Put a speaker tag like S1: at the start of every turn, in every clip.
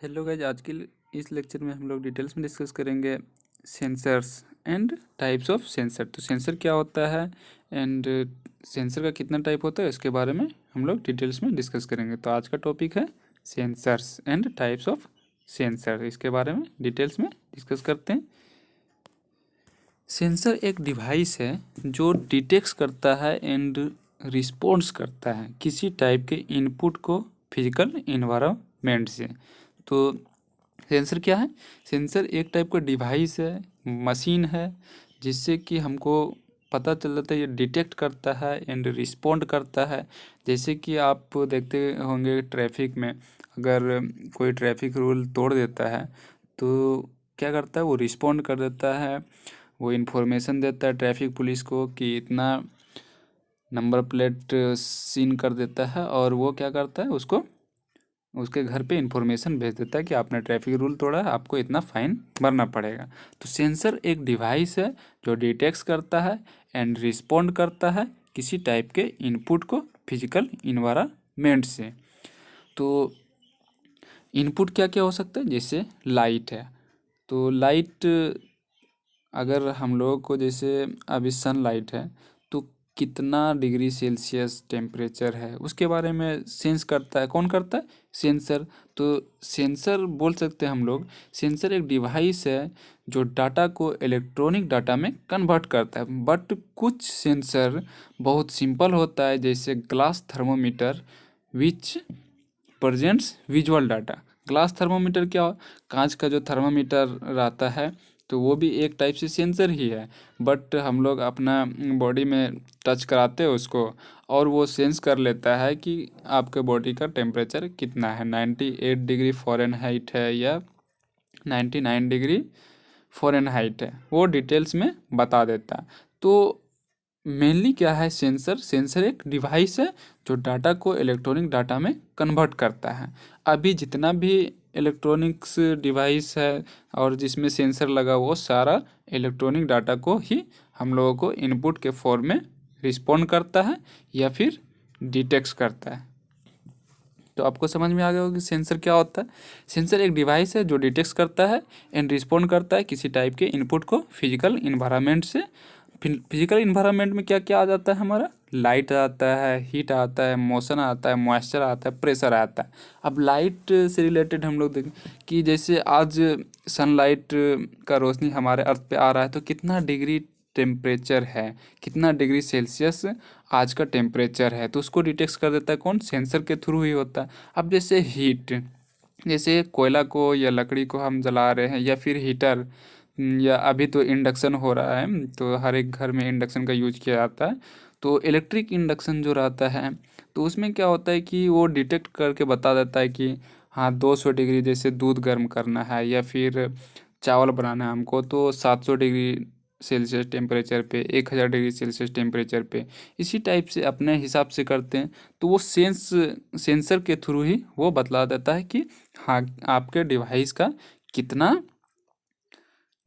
S1: Hello guys, आज के इस लेक्चर में हम लोग डिटेल्स में डिस्कस करेंगे sensors and types of sensor. तो सेंसर क्या होता है एंड सेंसर का कितना टाइप होता है इसके बारे में हम लोग डिटेल्स में डिस्कस करेंगे। तो आज का टॉपिक है sensors and types of sensor. इसके बारे में डिटेल्स में डिस्कस करते हैं। सेंसर एक डिवाइस है जो डिटेक्ट करता है एंड रिस्पॉन्स करता है किसी टाइप के इनपुट को फिजिकल इन्वायरमेंट से। तो सेंसर क्या है? सेंसर एक टाइप का डिवाइस है, मशीन है, जिससे कि हमको पता चल जाता है, ये डिटेक्ट करता है एंड रिस्पॉन्ड करता है। जैसे कि आप देखते होंगे ट्रैफिक में, अगर कोई ट्रैफिक रूल तोड़ देता है तो क्या करता है, वो रिस्पॉन्ड कर देता है, वो इन्फॉर्मेशन देता है ट्रैफिक पुलिस को कि इतना नंबर प्लेट सीन कर देता है, और वो क्या करता है, उसको उसके घर पे इंफॉर्मेशन भेज देता है कि आपने ट्रैफिक रूल तोड़ा है, आपको इतना फाइन भरना पड़ेगा। तो सेंसर एक डिवाइस है जो डिटेक्ट करता है एंड रिस्पॉन्ड करता है किसी टाइप के इनपुट को फिजिकल इन्वायरमेंट से। तो इनपुट क्या क्या हो सकता है? जैसे लाइट है, तो लाइट अगर हम लोगों को, जैसे अभी सनलाइट है तो कितना डिग्री सेल्सियस टेम्परेचर है उसके बारे में सेंस करता है। कौन करता है? सेंसर। तो सेंसर बोल सकते हैं हम लोग, सेंसर एक डिवाइस है जो डाटा को इलेक्ट्रॉनिक डाटा में कन्वर्ट करता है। बट कुछ सेंसर बहुत सिंपल होता है, जैसे glass thermometer which presents visual data. Glass thermometer क्या हो? कांच का जो थर्मोमीटर रहता है तो वो भी एक टाइप से सेंसर ही है, बट हम लोग अपना बॉडी में टच कराते हैं उसको, और वो सेंस कर लेता है कि आपके बॉडी का टेम्परेचर कितना है, 98 डिग्री फ़ारेनहाइट है या 99 डिग्री फ़ारेनहाइट है, वो डिटेल्स में बता देता है। तो मेनली क्या है सेंसर? सेंसर एक डिवाइस है जो डाटा को इलेक्ट्रॉनिक डाटा में कन्वर्ट करता है। अभी जितना भी इलेक्ट्रॉनिक्स डिवाइस है और जिसमें सेंसर लगा, वो सारा इलेक्ट्रॉनिक डाटा को ही हम लोगों को इनपुट के फॉर्म में रिस्पॉन्ड करता है या फिर डिटेक्ट करता है। तो आपको समझ में आ गया होगा कि सेंसर क्या होता है। सेंसर एक डिवाइस है जो डिटेक्ट करता है एंड रिस्पॉन्ड करता है किसी टाइप के इनपुट को फिजिकल इन्वायरमेंट से। फिजिकल इन्वायरमेंट में क्या क्या आ जाता है हमारा? लाइट आता है, हीट आता है, मोशन आता है, मॉइस्चर आता है, प्रेशर आता है। अब लाइट से रिलेटेड हम लोग देखें कि जैसे आज सनलाइट का रोशनी हमारे अर्थ पे आ रहा है तो कितना डिग्री टेम्परेचर है, कितना डिग्री सेल्सियस आज का टेम्परेचर है, तो उसको डिटेक्ट कर देता है कौन? सेंसर के थ्रू ही होता है। अब जैसे हीट, जैसे कोयला को या लकड़ी को हम जला रहे हैं या फिर हीटर, या अभी तो इंडक्शन हो रहा है तो हर एक घर में इंडक्शन का यूज किया जाता है। तो इलेक्ट्रिक इंडक्शन जो रहता है तो उसमें क्या होता है कि वो डिटेक्ट करके बता देता है कि हाँ 200 डिग्री, जैसे दूध गर्म करना है या फिर चावल बनाना है हमको, तो 700 डिग्री सेल्सियस टेम्परेचर पे, 1000 डिग्री सेल्सियस टेम्परेचर पे, इसी टाइप से अपने हिसाब से करते हैं। तो वो सेंसर के थ्रू ही वो बतला देता है कि हाँ आपके डिवाइस का कितना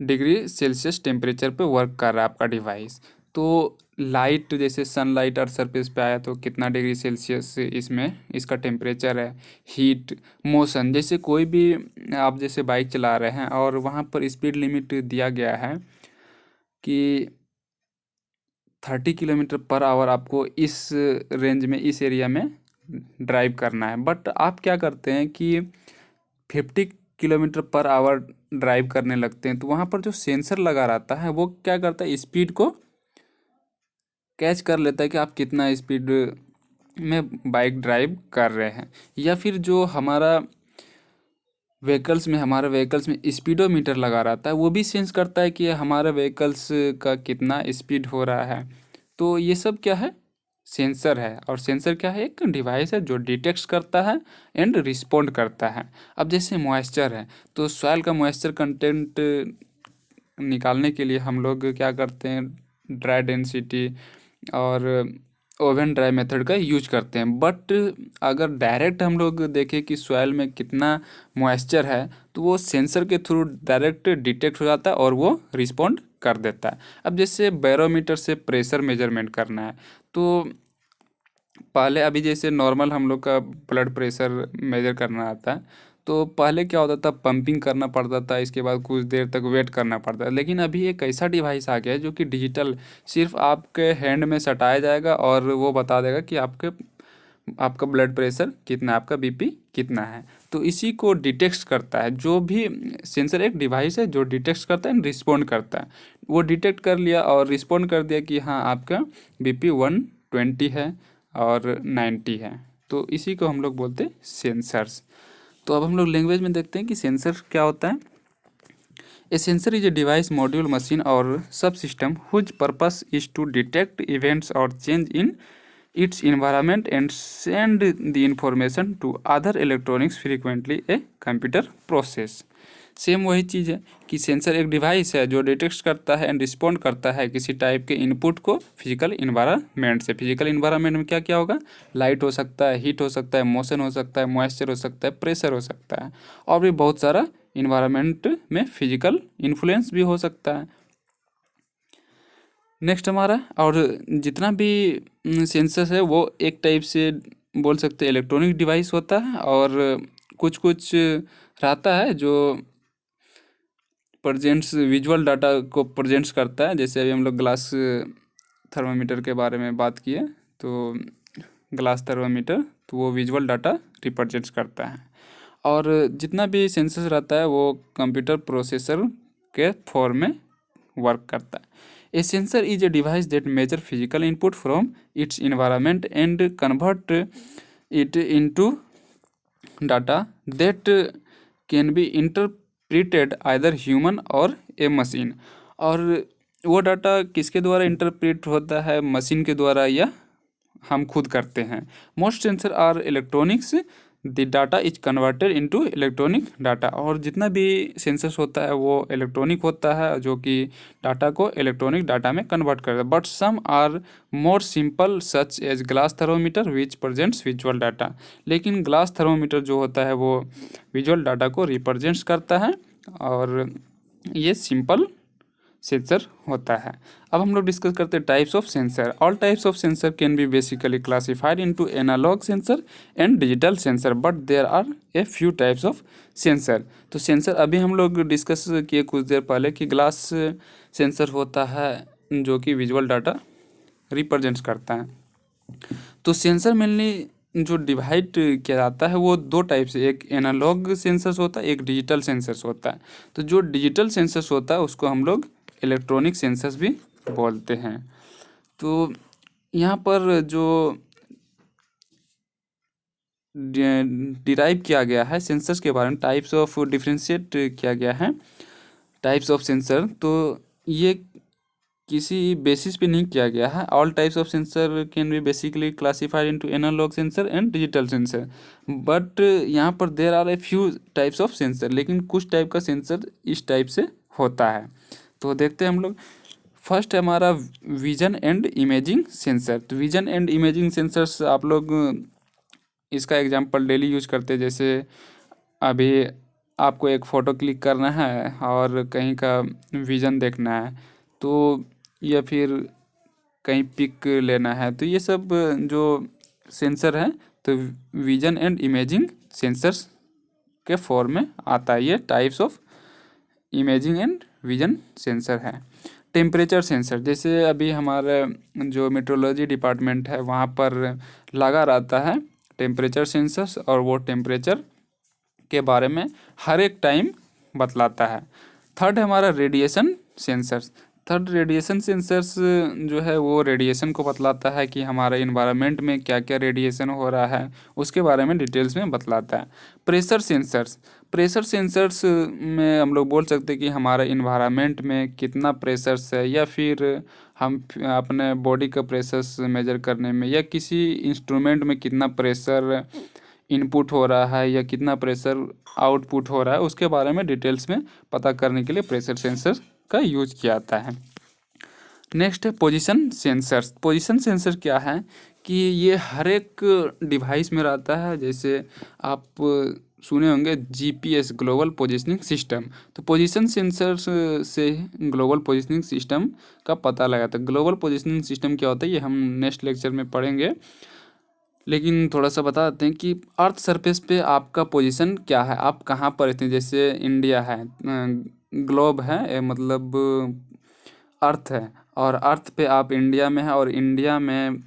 S1: डिग्री सेल्सियस टेम्परेचर पे वर्क कर रहा है आपका डिवाइस। तो लाइट, जैसे सनलाइट और सरफेस पे आया तो कितना डिग्री सेल्सियस इसमें इसका टेम्परेचर है। हीट, मोशन, जैसे कोई भी आप जैसे बाइक चला रहे हैं और वहाँ पर स्पीड लिमिट दिया गया है कि 30 किलोमीटर पर आवर आपको इस रेंज में, इस एरिया में ड्राइव करना है, बट आप क्या करते हैं कि 50 किलोमीटर पर आवर ड्राइव करने लगते हैं। तो वहाँ पर जो सेंसर लगा रहता है वो क्या करता है, स्पीड को कैच कर लेता है कि आप कितना स्पीड में बाइक ड्राइव कर रहे हैं। या फिर जो हमारा हमारे व्हीकल्स में स्पीडोमीटर लगा रहता है वो भी सेंस करता है कि हमारे व्हीकल्स का कितना स्पीड हो रहा है। तो ये सब क्या है? सेंसर है। और सेंसर क्या है? एक डिवाइस है जो डिटेक्ट करता है एंड रिस्पॉन्ड करता है। अब जैसे मॉइस्चर है, तो सॉइल का मॉइस्चर कंटेंट निकालने के लिए हम लोग क्या करते हैं, ड्राई डेंसिटी और ओवन ड्राई मेथड का यूज करते हैं। बट अगर डायरेक्ट हम लोग देखें कि सॉइल में कितना मॉइस्चर है तो वो सेंसर के थ्रू डायरेक्ट डिटेक्ट हो जाता है और वो रिस्पॉन्ड कर देता है। अब जैसे बैरोमीटर से प्रेशर मेजरमेंट करना है, तो पहले अभी जैसे नॉर्मल हम लोग का ब्लड प्रेशर मेजर करना आता है तो पहले क्या होता था, पंपिंग करना पड़ता था, इसके बाद कुछ देर तक वेट करना पड़ता था। लेकिन अभी एक ऐसा डिवाइस आ गया है जो कि डिजिटल, सिर्फ आपके हैंड में सटाया जाएगा और वो बता देगा कि आपका ब्लड प्रेशर कितना है, आपका बीपी कितना है। तो इसी को डिटेक्ट करता है, जो भी सेंसर एक डिवाइस है जो डिटेक्ट करता है, रिस्पॉन्ड करता है। वो डिटेक्ट कर लिया और रिस्पॉन्ड कर दिया कि हाँ आपका बीपी 120 है और 90 है। तो इसी को हम लोग बोलते हैं सेंसर्स। तो अब हम लोग लैंग्वेज में देखते हैं कि सेंसर क्या होता है। A sensor is a device, module, machine और subsystem whose purpose is to detect events और change in its environment and send the information to other electronics, frequently a computer process। Same वही चीज़ है कि sensor एक device है जो detect करता है एंड रिस्पॉन्ड करता है किसी टाइप के इनपुट को फिजिकल इन्वायरमेंट से। फिजिकल इन्वायरमेंट में क्या क्या होगा, लाइट हो सकता है, हीट हो सकता है, मोशन हो सकता है, मॉइस्चर हो सकता है, प्रेशर हो सकता है, और भी बहुत सारा इन्वायरमेंट में फिजिकल इन्फ्लुएंस भी हो सकता है। नेक्स्ट हमारा, और जितना भी सेंसर है वो एक टाइप से बोल सकते हैं इलेक्ट्रॉनिक डिवाइस होता है, और कुछ कुछ रहता है जो प्रेजेंट्स विजुअल डाटा को प्रेजेंट्स करता है। जैसे अभी हम लोग ग्लास थर्मामीटर के बारे में बात किए, तो ग्लास थर्मामीटर तो वो विजुअल डाटा रिप्रेजेंट्स करता है। और जितना भी सेंसर रहता है वो कंप्यूटर प्रोसेसर के फॉर्म में वर्क करता है। A sensor is a device that measures physical input from its environment and convert it into data that can be interpreted either human or a machine। और वो data किसके द्वारा interpret होता है, मशीन के द्वारा या हम खुद करते हैं। Most sensor are electronics, the data is converted into electronic data. और जितना भी सेंसर्स होता है वो इलेक्ट्रॉनिक होता है जो कि डाटा को इलेक्ट्रॉनिक डाटा में कन्वर्ट करता है। But some are more simple such as glass thermometer which presents visual data. लेकिन ग्लास थर्मोमीटर जो होता है वो विजुअल डाटा को रिप्रेजेंट्स करता है, और ये सिंपल सेंसर होता है। अब हम लोग डिस्कस करते हैं types of sensor. All types of sensor can be basically classified into analog sensor and digital sensor, but there are a few types of sensor. तो सेंसर अभी हम लोग डिस्कस किए कुछ देर पहले कि ग्लास सेंसर होता है जो कि विजुअल डाटा रिप्रेजेंट्स करता है। तो सेंसर मेनली जो डिवाइड किया जाता है वो दो टाइप से, एक एनालॉग सेंसर्स होता है, एक डिजिटल सेंसर्स होता है। तो जो डिजिटल सेंसर्स होता है उसको हम लोग इलेक्ट्रॉनिक सेंसर्स भी बोलते हैं। तो यहाँ पर जो डिराइव किया गया है सेंसर्स के बारे में, टाइप्स ऑफ डिफ्रेंशिएट किया गया है टाइप्स ऑफ सेंसर, तो ये किसी बेसिस पे नहीं किया गया है। All types of sensor can be basically classified into analog sensor and digital sensor, but यहाँ पर there are a few types of sensor. लेकिन कुछ टाइप का सेंसर इस टाइप से होता है। तो देखते हैं हम लोग। फर्स्ट है हमारा विजन एंड इमेजिंग सेंसर। तो विजन एंड इमेजिंग सेंसर्स आप लोग इसका एग्जांपल डेली यूज करते हैं। जैसे अभी आपको एक फ़ोटो क्लिक करना है और कहीं का विज़न देखना है, तो या फिर कहीं पिक लेना है, तो ये सब जो सेंसर है तो विजन एंड इमेजिंग सेंसर्स के फॉर्म में आता है। ये types of imaging and vision sensor है। टेम्परेचर सेंसर, जैसे अभी हमारे जो मेट्रोलॉजी डिपार्टमेंट है वहाँ पर लगा रहता है टेम्परेचर सेंसर्स, और वो टेम्परेचर के बारे में हर एक टाइम बतलाता है। थर्ड है हमारा radiation sensors. Third radiation sensors जो है वो रेडिएशन को बतलाता है कि हमारे इन्वायरमेंट में क्या क्या रेडिएशन हो रहा है, उसके बारे में डिटेल्स में बतलाता है। प्रेशर सेंसर्स, प्रेशर सेंसर्स में हम लोग बोल सकते हैं कि हमारे इन्वायरमेंट में कितना प्रेशर्स है, या फिर हम अपने बॉडी का प्रेशर्स मेजर करने में, या किसी इंस्ट्रूमेंट में कितना प्रेशर इनपुट हो रहा है या कितना प्रेशर आउटपुट हो रहा है, उसके बारे में डिटेल्स में पता करने के लिए प्रेशर सेंसर का यूज किया जाता है। नेक्स्ट है पोजीशन सेंसर्स। पोजीशन सेंसर क्या है कि ये हर एक डिवाइस में रहता है। जैसे आप सुने होंगे जीपीएस, ग्लोबल पोजीशनिंग सिस्टम। तो पोजीशन सेंसर से ग्लोबल पोजीशनिंग सिस्टम का पता लगाता है। ग्लोबल पोजीशनिंग सिस्टम क्या होता है ये हम नेक्स्ट लेक्चर में पढ़ेंगे। लेकिन थोड़ा सा बता देते हैं कि अर्थ सरफेस पे आपका पोजीशन क्या है, आप कहाँ पर स्थित हैं। जैसे इंडिया है, ग्लोब है, मतलब अर्थ है, और अर्थ पे आप इंडिया में है, और इंडिया में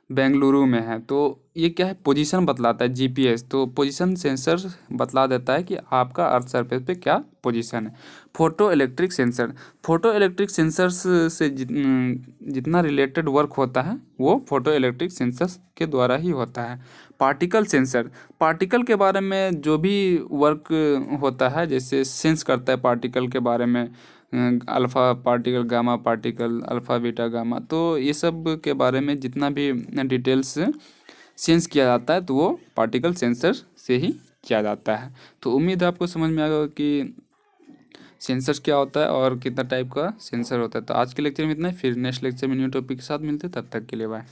S1: बेंगलुरु में है। तो ये क्या है, पोजीशन बतलाता है, जीपीएस। तो पोजीशन सेंसर बतला देता है कि आपका अर्थ सरफेस पे क्या पोजीशन है। Photo electric sensor, photo electric sensors से जितना रिलेटेड वर्क होता है वो फोटो इलेक्ट्रिक सेंसर्स के द्वारा ही होता है। पार्टिकल सेंसर, पार्टिकल के बारे में जो भी वर्क होता है, जैसे सेंस करता है पार्टिकल के बारे में, alpha particle, gamma particle, alpha beta gamma, तो ये सब के बारे में जितना भी डिटेल्स सेंस किया जाता है तो वो पार्टिकल सेंसर से ही किया जाता है। तो उम्मीद है आपको समझ में आएगा कि सेंसर क्या होता है और कितना टाइप का सेंसर होता है। तो आज के लेक्चर में इतना ही, फिर नेक्स्ट लेक्चर में न्यू टॉपिक के साथ मिलते हैं, तब तक के लिए बाय।